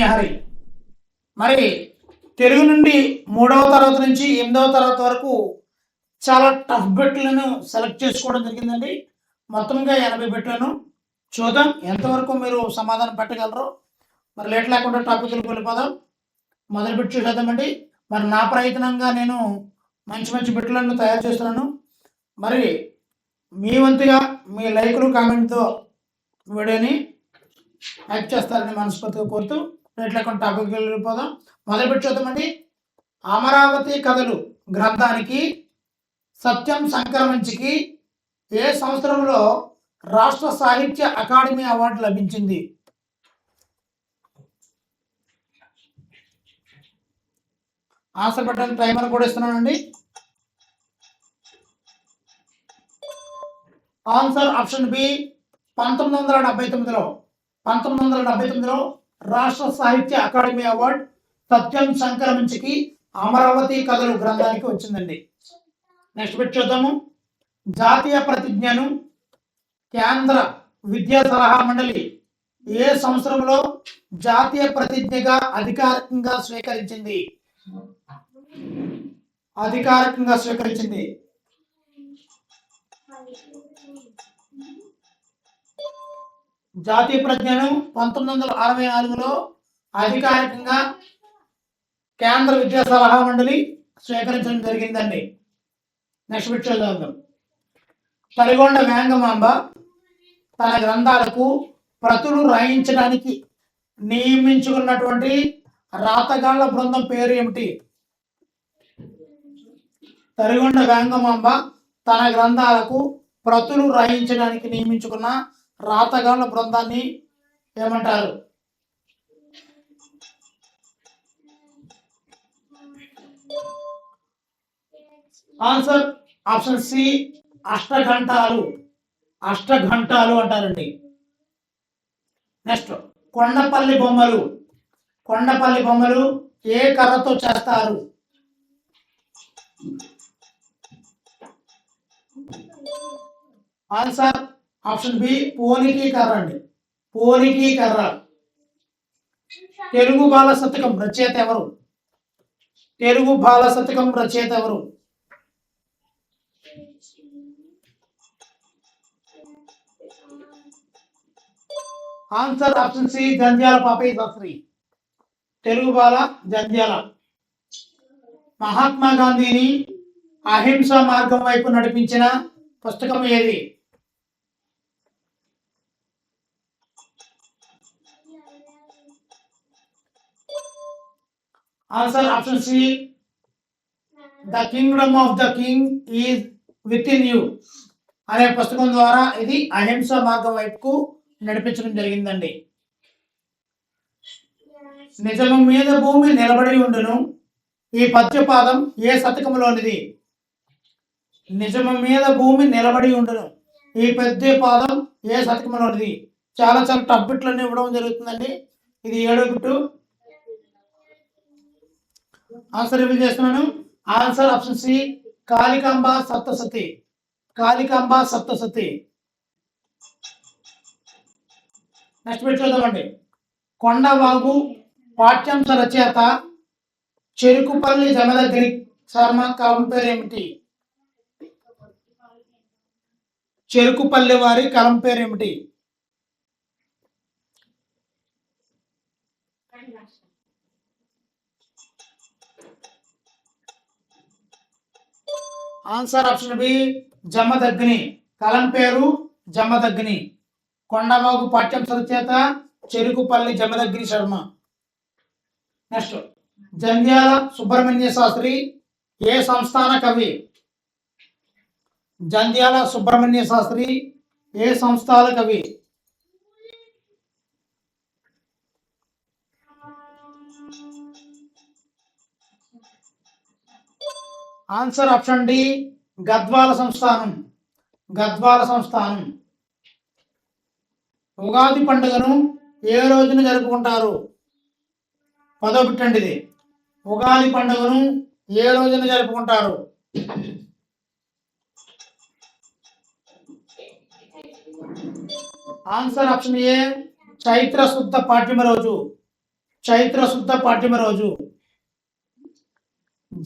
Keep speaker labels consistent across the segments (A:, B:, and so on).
A: పుణ్యహరి. మరి తెలుగు నుండి 3వ తరగతి నుంచి 8వ తరగతి వరకు చాలా టఫ్ బిట్లను సెలెక్ట్ చేసుకోవడం జరిగిందండి. మొత్తంగా 80 బిట్లను చూద్దాం ఎంతవరకు మీరు సమాధానం పెట్టగలరో. మరి లేట్ లేకుండా టాపిక్లకు వెళ్ళిపోదాం. మొదటి బిట్ చూసేద్దామండి. మరి నా ప్రయత్నంగా నేను మంచి బిట్లను తయారు చేస్తున్నాను. మరి మీ వంతుగా మీ లైకులు కామెంట్తో వీడియోని యాక్ట్ చేస్తారని మనస్ఫూర్తిగా కోరుతూ లేట్ లేకుండా టాపిక్కి వెళ్ళిపోదాం. మొదటి బిట్ చూద్దామండి. అమరావతి కథలు గ్రంథానికి సత్యం సంక్రమించికి ఏ సంవత్సరంలో రాష్ట్ర సాహిత్య అకాడమీ అవార్డు లభించింది? ఆన్సర్ పెట్టడానికి టైమర్ కూడా ఇస్తున్నానండి. ఆన్సర్ ఆప్షన్ బి 1979లో 1979లో రాష్ట్ర సాహిత్య అకాడమీ అవార్డు సత్యం సంక్రమించికి అమరావతి కథలు గ్రంథానికి వచ్చిందండి. నెక్స్ట్ బిట్ చూద్దాము. జాతీయ ప్రతిజ్ఞను కేంద్ర విద్యా సలహా మండలి ఏ సంవత్సరంలో జాతీయ ప్రతిజ్ఞగా అధికారికంగా స్వీకరించింది? జాతీయ ప్రజ్ఞను 1964లో అధికారికంగా కేంద్ర విద్యా సలహా మండలి స్వీకరించడం జరిగిందండి. నెక్స్ట్ బిట్ చూద్దాం. తరిగొండ వేంగమాంబ తన గ్రంథాలకు ప్రతులు రాయించడానికి నియమించుకున్నటువంటి రాతగాళ్ల బృందం పేరు ఏమిటి? తరిగొండ వేంగమాంబ తన గ్రంథాలకు ప్రతులు రాయించడానికి నియమించుకున్న రాతగాళ్ల బృందాన్ని ఏమంటారు? ఆన్సర్ ఆప్షన్ సి అష్టఘంటాలు అంటారండి. నెక్స్ట్ కొండపల్లి బొమ్మలు ఏ కర్రతో చేస్తారు? ఆన్సర్ ఆప్షన్ బి పోలికి కర్ర అండి. పోలికి కర్ర. తెలుగు బాల శతకం రచయిత ఎవరు? Answer option C Jandhyala Papayya Sastri. Telugu Bala Jandhyala. Mahatma గాంధీని అహింస మార్గం వైపు నడిపించిన పుస్తకం ఏది? Answer option C the kingdom of the king is within you అనే పుస్తకం ద్వారా ఇది అహింస మార్గం వైపుకు నడిపించడం జరిగిందండి. నిజము మీద భూమి నిలబడి ఉండును ఈ పద్యపాదం ఏ శతకంలోనిది? నిజము మీద భూమి నిలబడి ఉండును ఈ పద్యపాదం ఏ శతకంలోనిది? చాలా టఫ్ బిట్లన్నీ ఇవ్వడం జరుగుతుందండి. ఇది 7వ బిట్టు. ఆన్సర్ రివీల్ చేస్తున్నాను. Answer option C Kalikamba Saptasati. Next bit చూద్దామండి. కొండవాగు పాఠ్యాంశ రచయిత చెరుకుపల్లి జమదగ్ని శర్మ కలం పేరు ఏమిటి? చెరుకుపల్లి వారి కలం పేరు ఏమిటి? Answer option B Jamadagni. కలం పేరు జమదగ్ని. కొండవాగు పాఠ్యాంశ రచయిత చెరుకుపల్లి జమదగ్ని శర్మ. నెక్స్ట్ జంధ్యాల సుబ్రహ్మణ్య శాస్త్రి ఏ సంస్థాన కవి? జంధ్యాల సుబ్రహ్మణ్య శాస్త్రి ఏ సంస్థాన కవి? ఆన్సర్ ఆప్షన్ డి గద్వాల సంస్థానం. ఉగాది పండుగను ఏ రోజున జరుపుకుంటారు? 10వ బిట్ అండి ఇది. ఉగాది పండుగను ఏ రోజున జరుపుకుంటారు? ఆన్సర్ ఆప్షన్ ఏ చైత్ర శుద్ధ పాడ్యమి రోజు. చైత్ర శుద్ధ పాడ్యమి రోజు.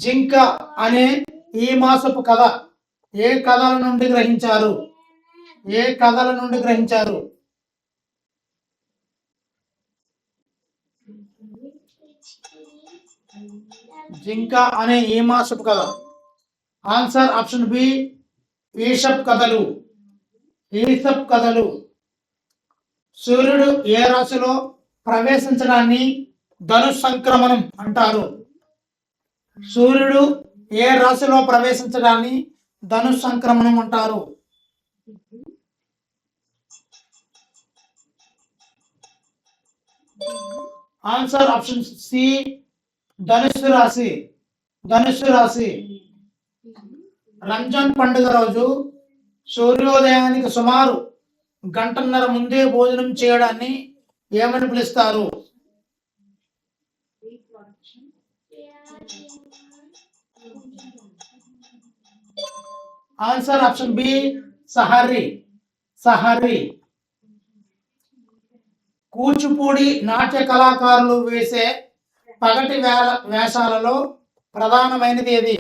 A: జింక అనే ఈ మాసపు కథ ఏ కథల నుండి గ్రహించారు? ఏ కథల నుండి గ్రహించారు? జింక అనే ఈ మాసపు కథ. ఆన్సర్ ఆప్షన్ బి ఈషప్ కథలు. ఈషప్ కథలు. సూర్యుడు ఏ రాశిలో ప్రవేశించడాన్ని ధను సంక్రమణం అంటారు? సూర్యుడు ఏ రాశిలో ప్రవేశించడాన్ని ధను సంక్రమణం అంటారు? ఆన్సర్ ఆప్షన్ సి ధనుస్సు రాశి. ధనుస్సు రాశి. రంజాన్ పండుగ రోజు సూర్యోదయానికి సుమారు గంటన్నర ముందే భోజనం చేయడాన్ని ఏమని పిలుస్తారు? Answer option B Sehri. Sehri. Kuchipudi నాట్య కళాకారులు వేసే పగటి వేషాలలో ప్రధానమైనది ఏది?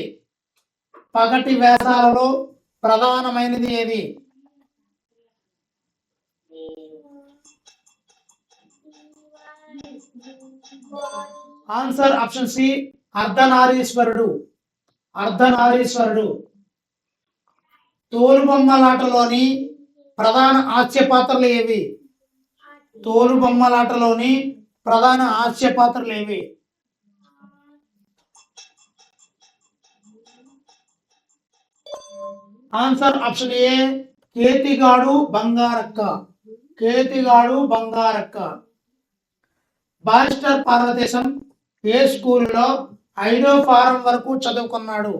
A: పగటి వేషాలలో ప్రధానమైనది ఏది? ఆన్సర్ ఆప్షన్ సి అర్ధనారీశ్వరుడు. అర్ధనారీశ్వరుడు. తోలుబొమ్మలాటలోని ప్రధాన హాస్య పాత్రలు ఏవి? తోలుబొమ్మలాటలోని ప్రధాన హాస్య పాత్రలు ఏవి? Answer option A Ketigadu Bangarakka. Ketigadu Bangarakka. Barrister Parvatisam ఏ స్కూల్లో 5వ ఫారం వరకు చదువుకున్నాడు?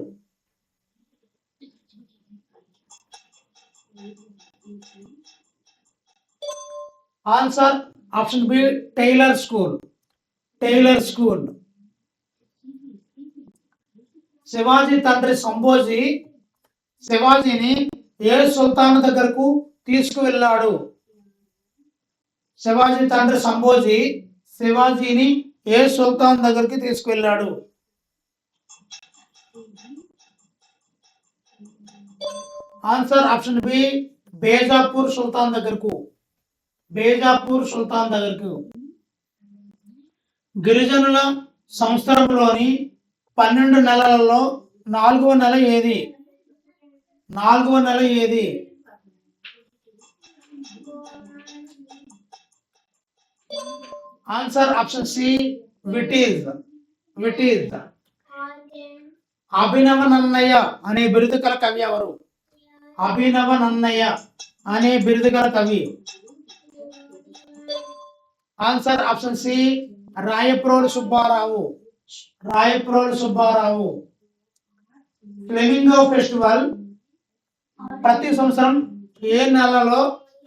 A: Answer option B Taylor school. Taylor school. Shivaji తండ్రి సంభోజీ శివాజీని ఏ సుల్తాన్ దగ్గరకు తీసుకువెళ్ళాడు? శివాజీ తండ్రి సంభోజీ శివాజీని ఏ సుల్తాన్ దగ్గరికి తీసుకువెళ్ళాడు? ఆన్సర్ ఆప్షన్ బి బేజాపూర్ సుల్తాన్ దగ్గరకు. బేజాపూర్ సుల్తాన్ దగ్గరకు. గిరిజనుల సంవత్సరంలోని 12 నెలలలో 4వ నెల ఏది? 4వ నెల ఏది? ఆన్సర్ ఆప్షన్ సి విటీజ్. విటీజ్. అభినవ నన్నయ్య అనే బిరుదు గల కవి ఎవరు? అభినవ నన్నయ్య అనే బిరుదు గల కవి. Answer option C Rayaprolu Subbarao. Rayaprolu Subbarao. Flamingo festival ప్రతి సంవత్సరం ఏ నెలలో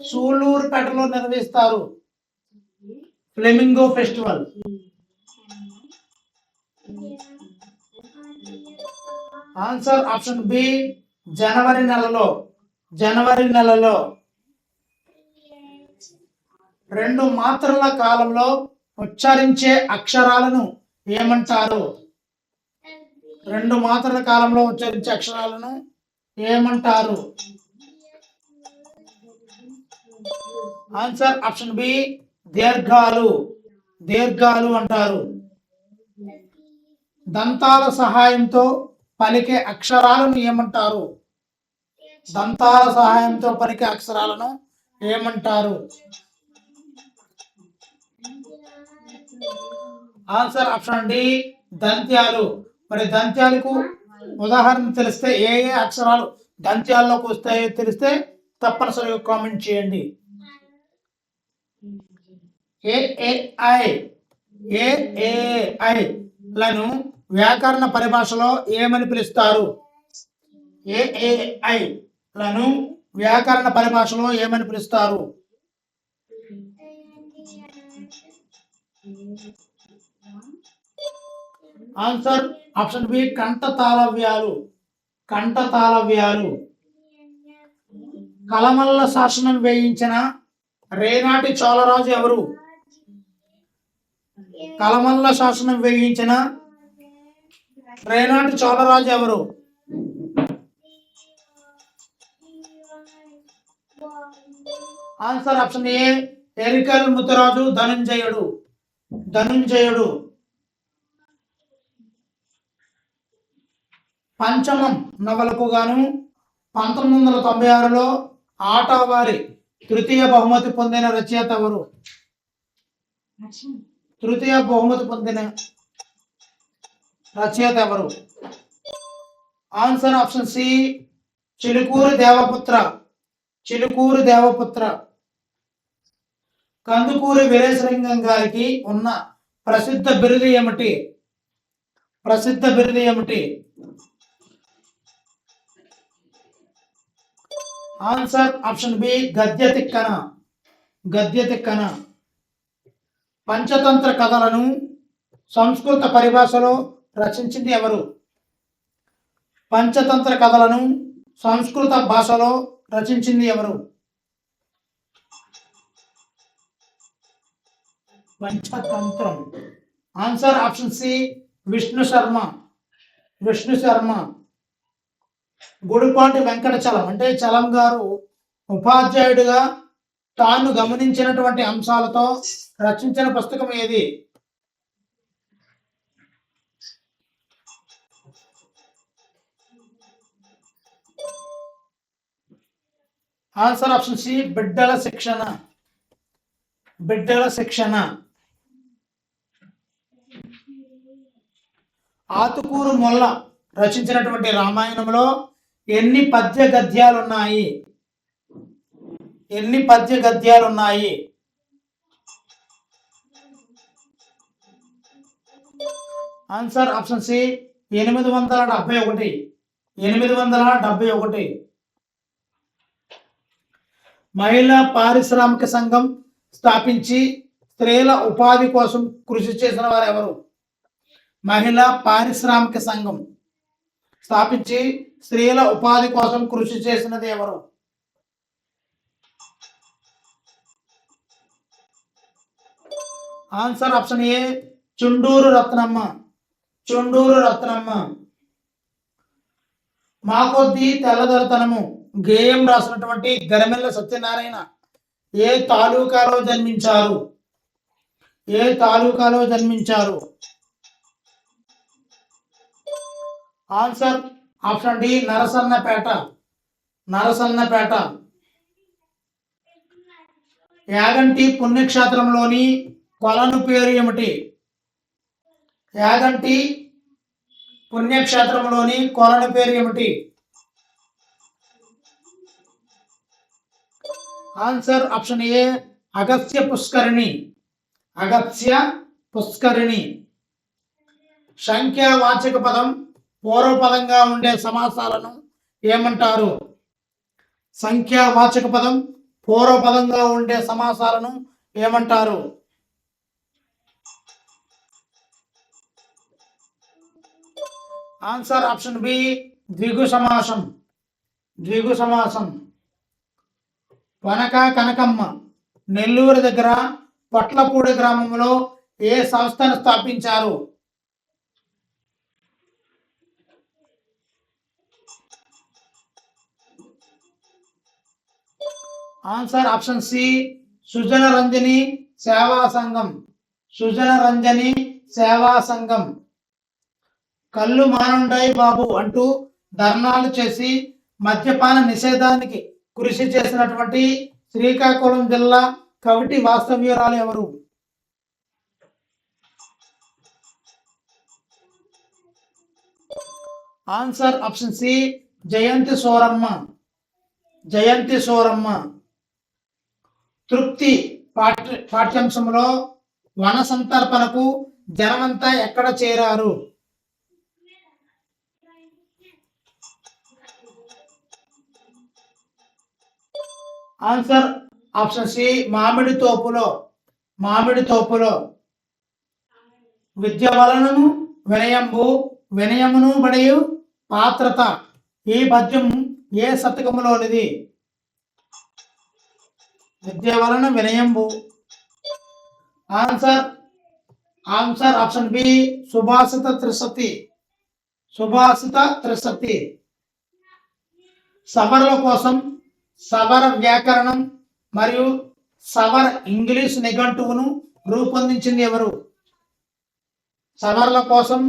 A: సూళ్లూరుపేటలో నిర్వహిస్తారు? Flamingo festival. Answer option B జనవరి నెలలో. జనవరి నెలలో. 2 మాత్రల కాలంలో ఉచ్చరించే అక్షరాలను ఏమంటారు? 2 మాత్రల కాలంలో ఉచ్చరించే అక్షరాలను ఏమంటారు? ఆన్సర్ ఆప్షన్ బి దీర్ఘాలు. దీర్ఘాలు అంటారు. దంతాల సహాయంతో పలికే అక్షరాలను ఏమంటారు? దంతాల సహాయంతో పలికే అక్షరాలను ఏమంటారు? ఆన్సర్ ఆప్షన్ డి దంత్యాలు. మరి దంత్యాలకు ఉదాహరణ తెలిస్తే ఏ ఏ అక్షరాలు దంత్యాల్లోకి వస్తాయో తెలిస్తే తప్పనిసరిగా కామెంట్ చేయండి. ఏఏఐ లను వ్యాకరణ పరిభాషలో ఏమని పిలుస్తారు? ఏఏఐ లను వ్యాకరణ పరిభాషలో ఏమని పిలుస్తారు? ఆన్సర్ ఆప్షన్ బి కంఠ తాళవ్యాలు. కంఠ తాళవ్యాలు. కలమల్ల శాసనం వేయించిన రేనాటి చోళరాజు ఎవరు? కలమల్ల శాసనం వేయించిన రేనాటి చోళరాజు ఎవరు? ఆన్సర్ ఆప్షన్ ఏ ఎరికల్ ముతురాజు ధనుంజయుడు. పంచమం నవలకు గాను 1996లో ఆటవారి తృతీయ బహుమతి పొందిన రచయిత ఎవరు? తృతీయ బహుమతి పొందిన రచయిత ఎవరు? Answer option C Chilukuri Devaputra. Kandukuri Veeresalingam గారికి ఉన్న ప్రసిద్ధ బిరుదు ఏమిటి? ఆన్సర్ ఆప్షన్ బి గద్య తిక్కన. పంచతంత్ర కథలను సంస్కృత పరిభాషలో రచించింది ఎవరు? పంచతంత్ర కథలను సంస్కృత భాషలో రచించింది ఎవరు? Panchatantram. Answer option C Vishnu Sharma. Gudipati Venkatachalam అంటే చలం గారు ఉపాధ్యాయుడిగా తాను గమనించినటువంటి అంశాలతో రచించిన పుస్తకం ఏది? ఆన్సర్ ఆప్షన్ సి బిడ్డల శిక్షణ. ఆతుకూరు మొల్ల రచించినటువంటి రామాయణంలో ఎన్ని పద్య గద్యాలున్నాయి? Answer option C 871. మహిళా పారిశ్రామిక సంఘం స్థాపించి స్త్రీల ఉపాధి కోసం కృషి చేసిన వారు ఎవరు? మహిళా పారిశ్రామిక సంఘం స్థాపించి స్త్రీల ఉపాధి కోసం కృషి చేసినది ఎవరు? Answer option A Chunduru Ratnamma. మాకొద్ది తెల్లదొరతనము గేయం రాసినటువంటి గరిమెల్ల సత్యనారాయణ ఏ తాలూకాలో జన్మించారు? Answer option D Narasannapeta. Yaganti పుణ్యక్షేత్రంలోని కొలను పేరు ఏమిటి? ఆన్సర్ ఆప్షన్ ఏ అగస్త్య పుష్కరిణి. సంఖ్యావాచక పదం పూర్వపదంగా ఉండే సమాసాలను ఏమంటారు? సంఖ్యావాచక పదం పూర్వపదంగా ఉండే సమాసాలను ఏమంటారు? ఆన్సర్ ఆప్షన్ బి ద్విగు సమాసం. వనక కనకమ్మ నెల్లూరు దగ్గర పొట్లపూడి గ్రామంలో ఏ సంస్థను స్థాపించారు? ఆన్సర్ ఆప్షన్ సి సుజన రంజని సేవా సంఘం. కళ్ళు మానుండాయి బాబు అంటూ ధర్నాలు చేసి మద్యపాన నిషేధానికి కృషి చేసినటువంటి శ్రీకాకుళం జిల్లా కవిటి వాస్తవ్యురాలు ఎవరు? ఆన్సర్ ఆప్షన్ సి జయంతి సోరమ్మ. తృప్తి పాఠ్యాంశంలో వన సంతర్పణకు జనమంతా ఎక్కడ చేరారు? ఆన్సర్ ఆప్షన్ సి మామిడి తోపులో. విద్య వలనను వినయమును బడియు పాత్రత ఈ పద్యం ఏ శతకములోనిది? విద్య వలన వినయంబు. Answer answer option B Subhashita Trisati. Subhashita Trisati. సవరల కోసం సవర వ్యాకరణం మరియు సవర ఇంగ్లీష్ నిఘంటువును రూపొందించింది ఎవరు? సవరల కోసం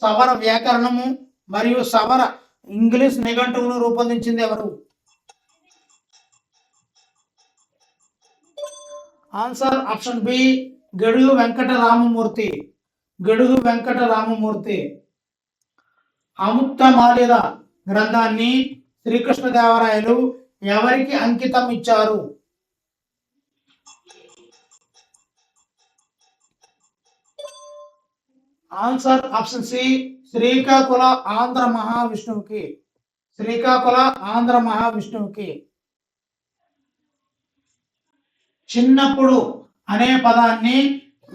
A: సవర వ్యాకరణము మరియు సవర ఇంగ్లీష్ నిఘంటువును రూపొందించింది ఎవరు? Answer option B Gidugu Venkata Ramamurthy. Gidugu Venkata Ramamurthy. Amuktamalyada గ్రంథాన్ని శ్రీకృష్ణదేవరాయలు ఎవరికి అంకితం ఇచ్చారు? Answer option C Srikakula Andhra మహావిష్ణువుకి. శ్రీకాకుళ ఆంధ్ర మహావిష్ణువుకి. చిన్నప్పుడు అనే పదాన్ని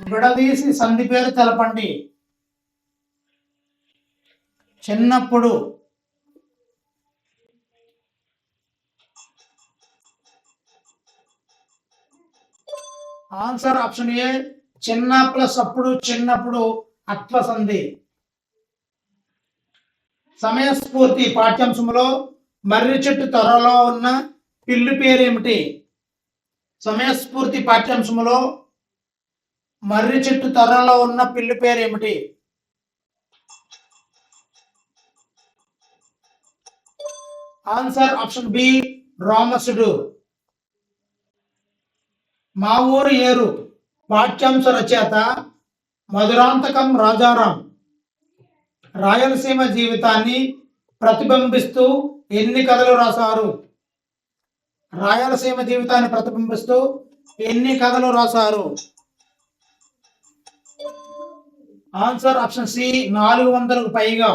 A: విడదీసి సంధి పేరు తెలపండి. చిన్నప్పుడు. ఆన్సర్ ఆప్షన్ ఏ చిన్న ప్లస్ అప్పుడు చిన్నప్పుడు అత్వ సంధి. సమయస్ఫూర్తి పాఠ్యాంశంలో మర్రి చెట్టు త్వరలో ఉన్న పిల్లి పేరేమిటి? సమయస్ఫూర్తి పాఠ్యాంశంలో మర్రి చెట్టు త్వరలో ఉన్న పిల్లి పేరేమిటి? ఆన్సర్ ఆప్షన్ బి రామసుడు. మా ఊరు ఏరు పాఠ్యాంశ రచయిత మధురాంతకం రాజారాం రాయలసీమ జీవితాన్ని ప్రతిబింబిస్తూ ఎన్ని కథలు రాశారు? రాయలసీమ జీవితాన్ని ప్రతిబింబిస్తూ ఎన్ని కథలు రాశారు? ఆన్సర్ ఆప్షన్ సి 400కు పైగా.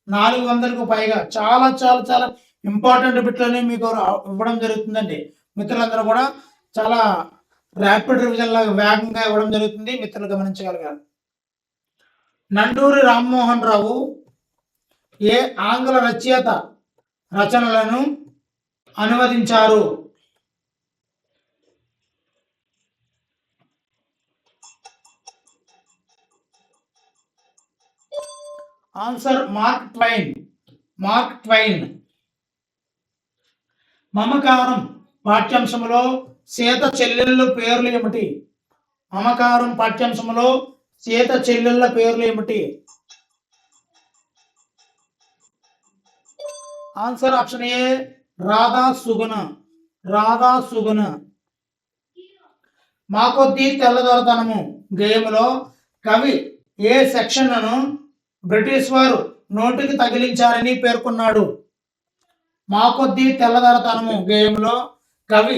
A: 400కు పైగా. చాలా చాలా చాలా ఇంపార్టెంట్ బిట్లని మీకు ఇవ్వడం జరుగుతుందండి. మిత్రులందరూ కూడా చాలా ర్యాపిడ్ రివిజన్ లాగా వేగంగా ఇవ్వడం జరుగుతుంది. మిత్రులు గమనించగలిగారు. నండూరి రామ్మోహన్ రావు ఏ ఆంగ్ల రచయిత రచనలను అనువదించారు? Answer Mark Twain. Mark Twain. మమకారం పాఠ్యాంశంలో సీత చెల్లెళ్ళ పేర్లు ఏమిటి? మమకారం పాఠ్యాంశంలో సీత చెల్లెళ్ళ పేర్లు ఏమిటి? ఆన్సర్ ఆప్షన్ ఏ రాధా సుగుణ. రాధా సుగుణ. మా కొద్దీ తెల్లదొరతనము గేయంలో కవి ఏ సెక్షన్లను బ్రిటిష్ వారు నోటికి తగిలించారని పేర్కొన్నాడు? మా కొద్దీ తెల్లదొరతనము గేయంలో కవి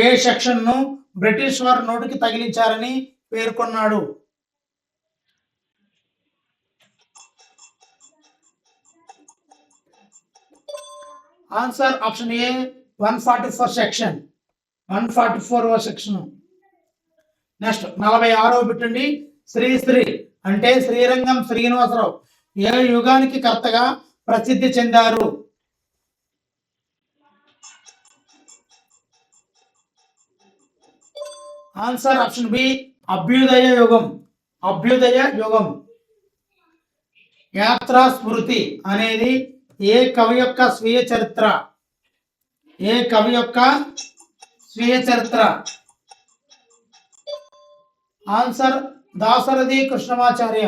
A: ఏ సెక్షన్ను బ్రిటిష్ వారు నోటికి తగిలించారని పేర్కొన్నాడు? Answer option A 144 section. 144వ సెక్షన్. నెక్స్ట్ 46వ బిట్టండి. శ్రీశ్రీ అంటే శ్రీరంగం శ్రీనివాసరావు ఏ యుగానికి కర్తగా ప్రసిద్ధి చెందారు? ఆన్సర్ ఆప్షన్ బి అభ్యుదయ యుగం. అభ్యుదయ యుగం. యాత్రా స్మృతి అనేది ఏ కవి యొక్క స్వీయ చరిత్ర? ఏ కవి యొక్క స్వీయ చరిత్ర? ఆన్సర్ దాశరథి కృష్ణమాచార్య.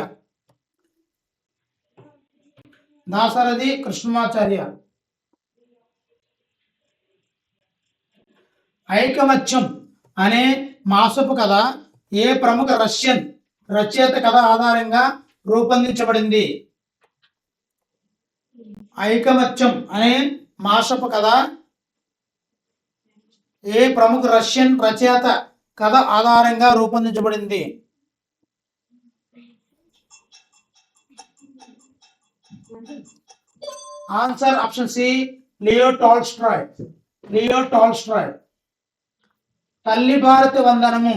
A: దాశరథి కృష్ణమాచార్య. ఐకమత్యం అనే మాసపు కథ ఏ ప్రముఖ రష్యన్ రచయిత కథ ఆధారంగా రూపొందించబడింది? ఐకమత్యం అనే మాసపు కథ ఏ ప్రముఖ రష్యన్ రచయిత కథ ఆధారంగా రూపొందించబడింది? Answer option C Leo Tolstoy. Leo Tolstoy. తల్లి భారతి వందనము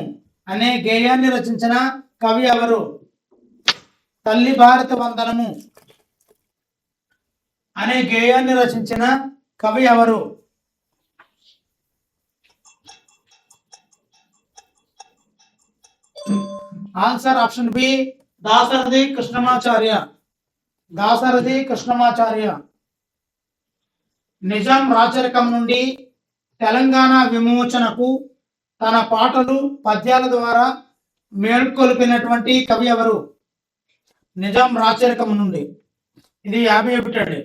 A: అనే గేయాన్ని రచించిన కవి ఎవరు? తల్లి భారతి వందనము అనే గేయాన్ని రచించిన కవి ఎవరు? Answer option B Dasarathi Krishnamacharya. Dasarathi Krishnamacharya Nizam రాచరికం నుండి తెలంగాణ విమోచనకు తన పాటలు పద్యాల ద్వారా మేల్కొల్పినటువంటి కవి ఎవరు? నిజాం రాచరికం నుండి. ఇది 51 అండి.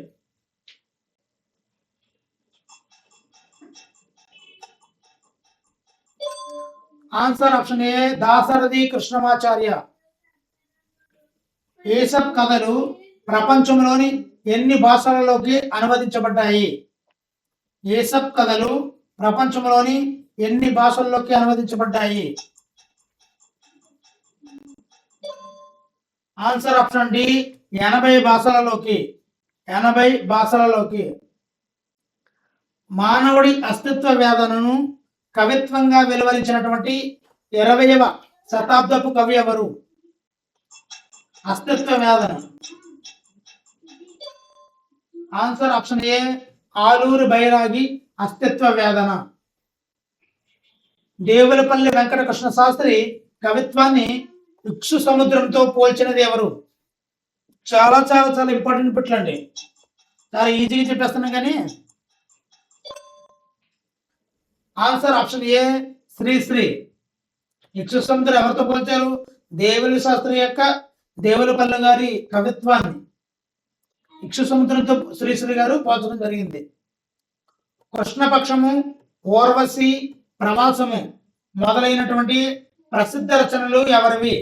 A: Answer option A Dasarathi Krishnamacharya. Aesop కథలు ప్రపంచంలోని ఎన్ని భాషలలోకి అనువదించబడ్డాయి? ఈసప్ కథలు ప్రపంచంలోని ఎన్ని భాషల్లోకి అనువదించబడ్డాయి? ఆన్సర్ ఆప్షన్ డి 80 భాషలలోకి. 80 భాషలలోకి. మానవుడి అస్తిత్వ వేదనను కవిత్వంగా వెలువరించినటువంటి 20వ శతాబ్దపు కవి ఎవరు? అస్తిత్వ వేదన. ఆన్సర్ ఆప్షన్ ఏ ఆలూరు బైరాగి అస్తిత్వ వేదన. దేవులపల్లి వెంకట కృష్ణ శాస్త్రి కవిత్వాన్ని ఇక్షు సముద్రంతో పోల్చినది ఎవరు? చాలా చాలా చాలా ఇంపార్టెంట్ బిట్లు అండి. చాలా ఈజీగా చెప్పేస్తున్నాం కానీ. Answer option A Sri Sri. ఇక్షు సముద్రం ఎవరితో పోల్చారు? దేవుల శాస్త్రి యొక్క దేవులపల్లి గారి కవిత్వాన్ని ఇక్షు సముద్రంతో శ్రీశ్రీ గారు పోల్చడం జరిగింది. కృష్ణపక్షము, ఓర్వశి, ప్రవాసము మొదలైనటువంటి ప్రసిద్ధ రచనలు ఎవరివి?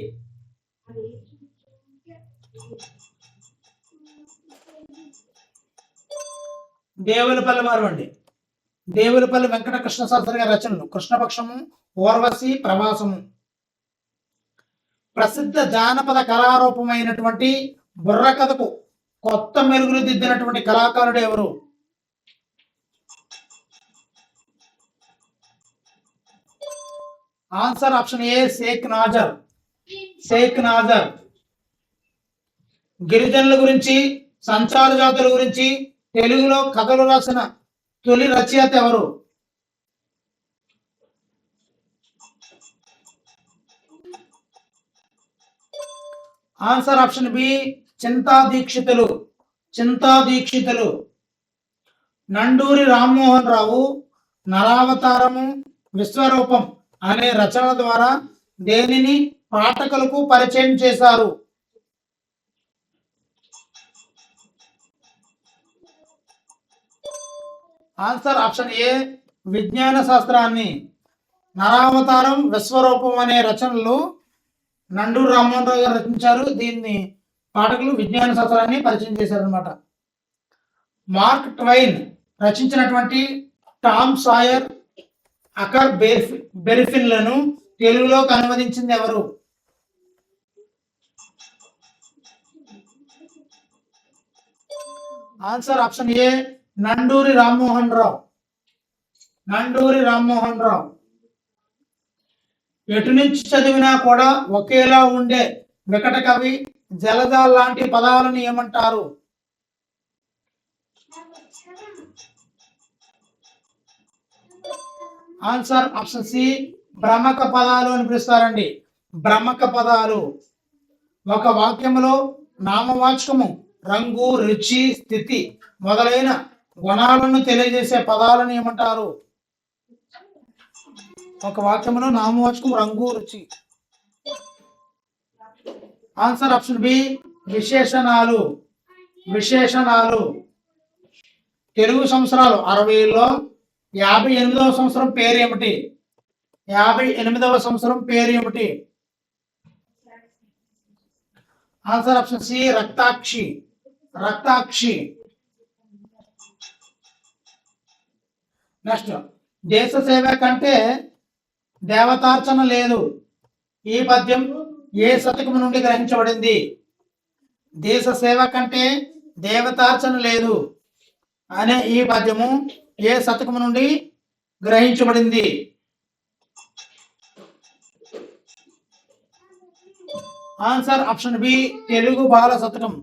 A: దేవులపల్లి వారు అండి. దేవులపల్లి వెంకట కృష్ణ శాస్త్రి గారి రచనలు కృష్ణపక్షము, ఓర్వశి, ప్రవాసము. ప్రసిద్ధ జానపద కళారూపమైనటువంటి బుర్రకథకు కొత్త మెరుగులు దిద్దినటువంటి కళాకారుడు ఎవరు? Answer option A Shaik Nazar. Shaik Nazar. గిరిజనుల గురించి, సంచార జాతుల గురించి తెలుగులో కథలు రాసిన తొలి రచయిత ఎవరు? ఆన్సర్ ఆప్షన్ బి చింతా దీక్షితులు. చింతా దీక్షితులు. నండూరి రామ్మోహన్ రావు నరావతారము, విశ్వరూపం అనే రచనల ద్వారా దేనిని పాఠకులకు పరిచయం చేశారు? ఆన్సర్ ఆప్షన్ ఏ విజ్ఞాన శాస్త్రాన్ని. నరావతారం, విశ్వరూపం అనే రచనలు నండూరి రామ్మోహన్ రావు గారు రచించారు. దీన్ని పాఠకులు విజ్ఞాన శాస్త్రాన్ని పరిచయం చేశారనమాట. మార్క్ ట్వైన్ రచించినటువంటి టామ్ సాయర్, అకర్ బెర్ఫిన్లను తెలుగులోకి అనువదించింది ఎవరు? Answer option A Nanduri Rammohan Rao. Nanduri Rammohan Rao. ఎటు నుంచి చదివినా కూడా ఒకేలా ఉండే వికట కవి, జలజాల్ లాంటి పదాలను ఏమంటారు? ఆన్సర్ ఆప్షన్ సి భ్రమక పదాలు అని పిలుస్తారండి. భ్రమక పదాలు. ఒక వాక్యంలో నామవాచకము, రంగు, రుచి, స్థితి మొదలైన గుణాలను తెలియజేసే పదాలను ఏమంటారు? ఒక వాక్యంలో నామవాచకం, రంగు, రుచి. ఆన్సర్ ఆప్షన్ బి విశేషణాలు. విశేషణాలు. తెలుగు సంవత్సరాలు 60లో 58వ సంవత్సరం పేరు ఏమిటి? 58వ సంవత్సరం పేరు ఏమిటి? Answer option C Raktakshi. Raktakshi. Next, దేశ సేవ కంటే దేవతార్చన లేదు. ఈ పద్యం ఏ శతకం నుండి గ్రహించబడింది? దేశ సేవ కంటే దేవతార్చన లేదు అనే ఈ పద్యము ఏ శతకం నుండి గ్రహించబడింది? ఆన్సర్ ఆప్షన్ బి తెలుగు బాల శతకం.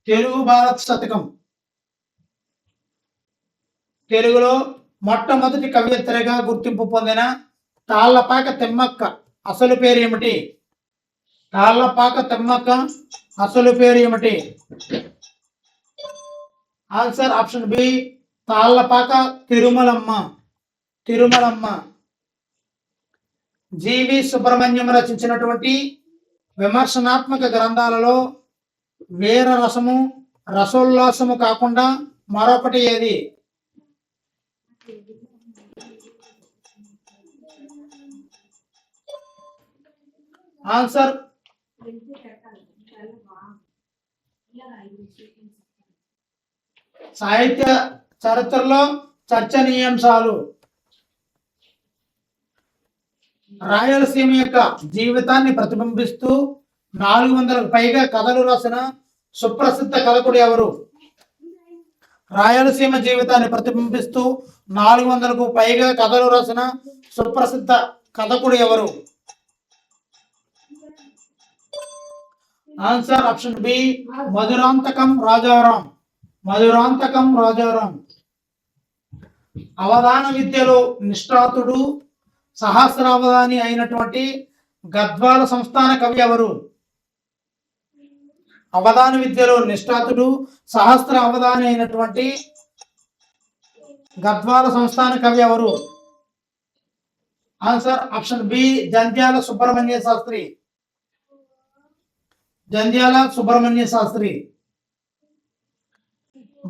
A: తెలుగు బాల శతకం. తెలుగులో మొట్టమొదటి కవయిత్రిగా గుర్తింపు పొందిన తాళ్లపాక తిమ్మక్క అసలు పేరు ఏమిటి? తాళ్లపాక తిమ్మక్క అసలు పేరు ఏమిటి? Answer option B Tallapaka Tirumalamma. Tirumalamma. G V Subrahmanyam రచించినటువంటి విమర్శనాత్మక గ్రంథాలలో వీర రసము రసోల్లాసము కాకుండా మరొకటి ఏది? ఆన్సర్ సాహిత్య చరిత్రలో చర్చనీయాంశాలు. రాయలసీమ యొక్క జీవితాన్ని ప్రతిబింబిస్తూ 400కు పైగా కథలు రాసిన సుప్రసిద్ధ కథకుడు ఎవరు? రాయలసీమ జీవితాన్ని ప్రతిబింబిస్తూ 400కు పైగా కథలు రాసిన సుప్రసిద్ధ కథకుడు ఎవరు? Answer option B Madhurantakam Rajaram. Madhurantakam Rajaram. అవధాన విద్యలో నిష్ణాతుడు సహస్రావధాని అయినటువంటి గద్వాల సంస్థాన కవి ఎవరు? అవధాన విద్యలో నిష్ణాతుడు సహస్ర అవధాని అయినటువంటి గద్వాల సంస్థాన కవి ఎవరు? Answer option B Jandhyala Subrahmanya Sastri. Jandhyala Subrahmanya Sastri.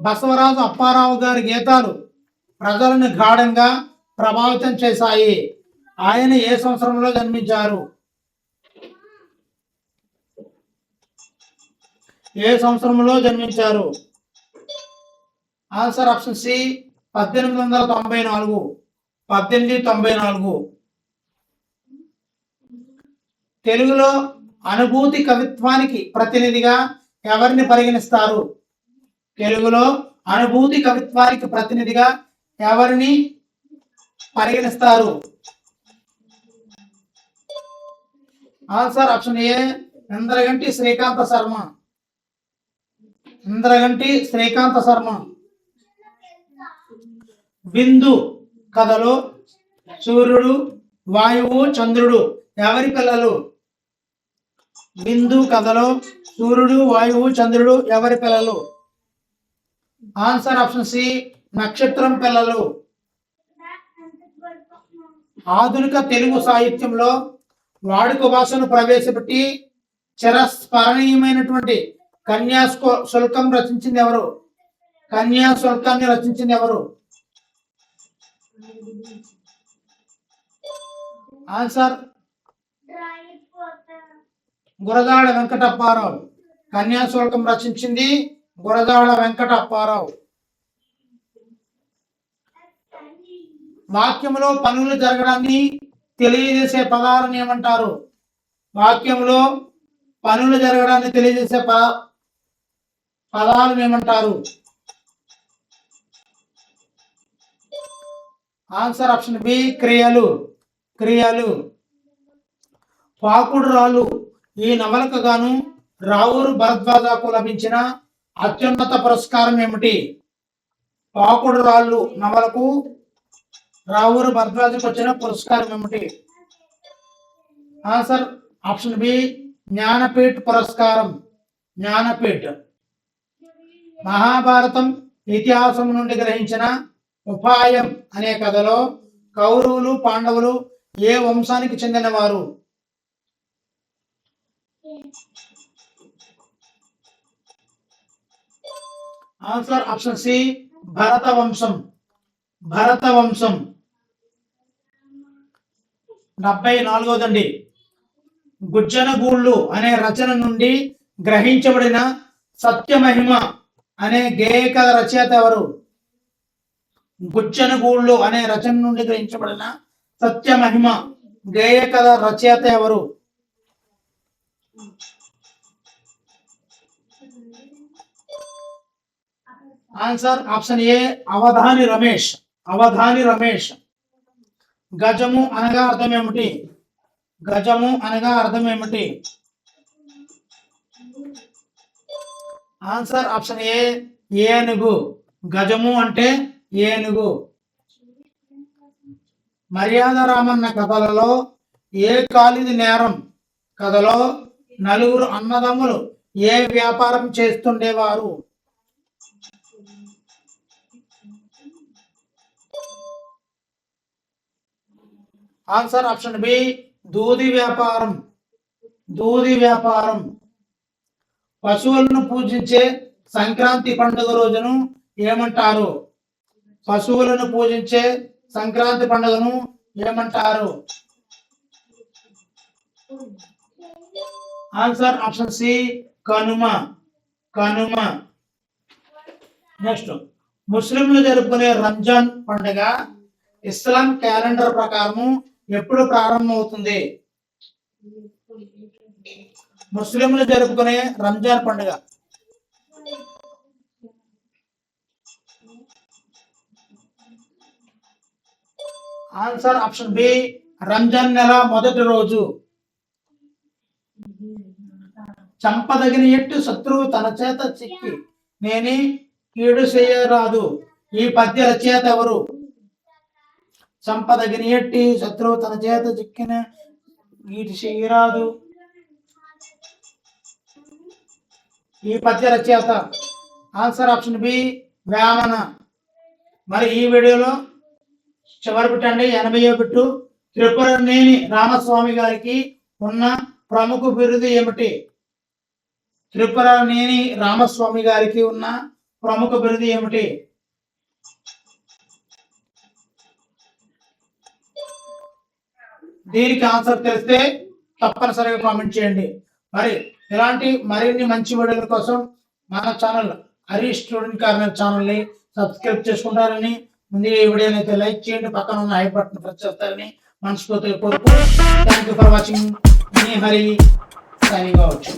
A: Basavaraju Apparao గారి గీతాలు ప్రజలను గాఢంగా ప్రభావితం చేశాయి. ఆయన ఏ సంవత్సరంలో జన్మించారు? ఏ సంవత్సరంలో జన్మించారు? Answer option C 1894. 1894. తెలుగులో అనుభూతి కవిత్వానికి ప్రతినిధిగా ఎవరిని పరిగణిస్తారు? తెలుగులో అనుభూతి కవిత్వానికి ప్రతినిధిగా ఎవరిని పరిగణిస్తారు? Answer option A Indraganti Srikanta Sarma. Indraganti Srikanta Sarma. బిందు కథలో సూర్యుడు వాయువు చంద్రుడు ఎవరి పిల్లలు? బిందు కథలో సూర్యుడు వాయువు చంద్రుడు ఎవరి పిల్లలు? ఆన్సర్ ఆప్షన్ సి నక్షత్రం పిల్లలు. ఆధునిక తెలుగు సాహిత్యంలో వాడుక భాషను ప్రవేశపెట్టి చిరస్మరణీయమైనటువంటి కన్యాశుల్కం రచించింది ఎవరు? కన్యాశుల్కాన్ని రచించింది ఎవరు? ఆన్సర్ గురజాడ వెంకట అప్పారావు. కన్యాశుల్కం రచించింది గురజాడ వెంకట అప్పారావు. వాక్యంలో పనులు జరగడాన్ని తెలియజేసే పదాలను ఏమంటారు? వాక్యంలో పనులు జరగడాన్ని తెలియజేసే పదాలను ఏమంటారు? ఆన్సర్ ఆప్షన్ బి క్రియలు. క్రియలు. పాకుడు రాళ్ళు ఈ నవలకు గాను రావూరు భరద్వాజకు లభించిన అత్యున్నత పురస్కారం ఏమిటి? పాకుడు రాళ్ళు నవలకు రావూరు భరద్వాజకు వచ్చిన పురస్కారం ఏమిటి? ఆన్సర్ ఆప్షన్ బి జ్ఞానపీఠ్ పురస్కారం. జ్ఞానపీఠ్. మహాభారతం ఇతిహాసం నుండి గ్రహించిన ఉపాయం అనే కథలో కౌరవులు పాండవులు ఏ వంశానికి చెందినవారు? ఆన్సర్ ఆప్షన్ సి భరత వంశం. భరత వంశం. 74దండి. గుజ్జనగూళ్ళు అనే రచన నుండి గ్రహించబడిన సత్యమహిమ అనే గేయ కథ రచయిత ఎవరు? గుజ్జనగూళ్ళు అనే రచన నుండి గ్రహించబడిన సత్యమహిమ గేయ కథ రచయిత ఎవరు? Answer option A Avadhani Ramesh. Avadhani Ramesh. గజము అనగా అర్థం ఏమిటి? గజము అనగా అర్థం ఏమిటి? ఆన్సర్ ఆప్షన్ ఏ ఏనుగు. గజము అంటే ఏనుగు. మర్యాద రామన్న కథలలో ఏ కాలిది నేరం కథలో నలుగురు అన్నదమ్ములు ఏ వ్యాపారం చేస్తుండేవారు? ఆన్సర్ ఆప్షన్ బి దూది వ్యాపారం. దూది వ్యాపారం. పశువులను పూజించే సంక్రాంతి పండుగ రోజును ఏమంటారు? పశువులను పూజించే సంక్రాంతి పండుగను ఏమంటారు? Answer option C Kanuma. Kanuma. Next, ముస్లింలు జరుపుకునే రంజాన్ పండుగ ఇస్లాం క్యాలెండర్ ప్రకారం ఎప్పుడు ప్రారంభమవుతుంది? ముస్లింలు జరుపుకునే రంజాన్ పండుగ ఆన్సర్ ఆప్షన్ బి రంజాన్ నెల మొదటి రోజు. చంపదగిన ఎట్టు శత్రువు తన చేత చిక్కి నేని కీడు చేయరాదు. ఈ పద్య రచయిత ఎవరు? చంపదగిన ఎట్టి శత్రువు తన చేత చిక్కిన గీటి చేయరాదు. ఈ పద్య రచయిత ఆన్సర్ ఆప్షన్ బి వేమన. మరి ఈ వీడియోలో చివరి పెట్టండి 80వ బిట్టు. త్రిపురనేని రామస్వామి గారికి ఉన్న ప్రముఖ బిరుదు ఏమిటి? త్రిపురనేని రామస్వామి గారికి ఉన్న ప్రముఖ బిరుదు ఏమిటి? దీనికి ఆన్సర్ తెలిస్తే తప్పనిసరిగా కామెంట్ చేయండి. మరి ఇలాంటి మరిన్ని మంచి వీడియోల కోసం మన ఛానల్ హరీష్ స్టూడెంట్ కార్నర్ ఛానల్ని సబ్స్క్రైబ్ చేసుకుంటారని, ముందు ఈ వీడియోని అయితే లైక్ చేయండి, పక్కన ఉన్న ఐ బటన్ ప్రెస్ చేస్తారని మనస్ఫూర్తిగా కోరుకు. Thank you for watching. మీ హరి సైనింగ్ అవుట్.